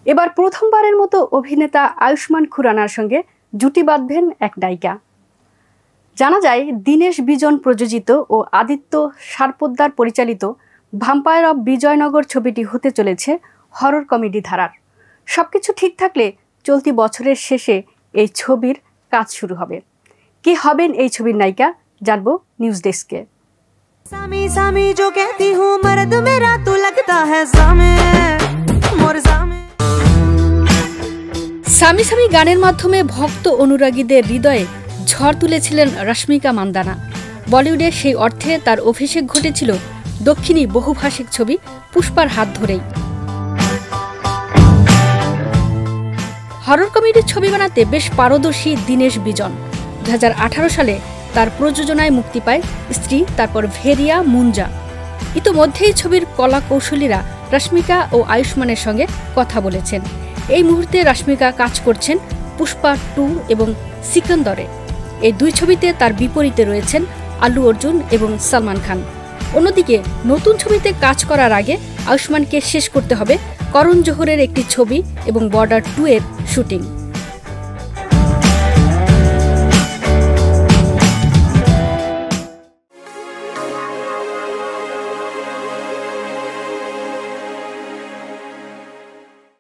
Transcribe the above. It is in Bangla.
এবার প্রথমবারের মতো অভিনেতা আয়ুষ্মান খুরানার সঙ্গে জুটি বাঁধবেন এক নায়িকা। জানা যায় দীনেশ বিজন প্রযোজিত ও আদিত্য সারপোদ্দার পরিচালিত ভাম্পায়ার অব বিজয়নগর ছবিটি হতে চলেছে হরর কমেডি ধারার। সবকিছু ঠিক থাকলে চলতি বছরের শেষে এই ছবির কাজ শুরু হবে। কে হবেন এই ছবির নায়িকা জানবো নিউজ ডেস্কে। সামি সামি গানের মাধ্যমে ভক্ত অনুরাগীদের হৃদয়ে ঝড় তুলেছিলেন রশ্মিকা মান্দানা। বলিউডে সেই অর্থে তার অভিষেক ঘটেছিল দক্ষিণী বহুভাষিক ছবি পুষ্পার হাত ধরেই। হরর কমেডির ছবি বানাতে বেশ পারদর্শী দীনেশ বিজন। 2018 সালে তার প্রযোজনায় মুক্তি পায় স্ত্রী, তারপর ভেরিয়া মুঞ্জা। ইতোমধ্যেই ছবির কলা কৌশলীরা রশ্মিকা ও আয়ুষ্মানের সঙ্গে কথা বলেছেন। এই মুহূর্তে রশ্মিকা কাজ করছেন পুষ্পা 2 এবং সিকন্দরে। এই দুই ছবিতে তার বিপরীতে রয়েছেন আল্লু অর্জুন এবং সালমান খান। অন্যদিকে নতুন ছবিতে কাজ করার আগে আয়ুষ্মানকে শেষ করতে হবে করণ জোহরের একটি ছবি এবং বর্ডার 2 এর শুটিং।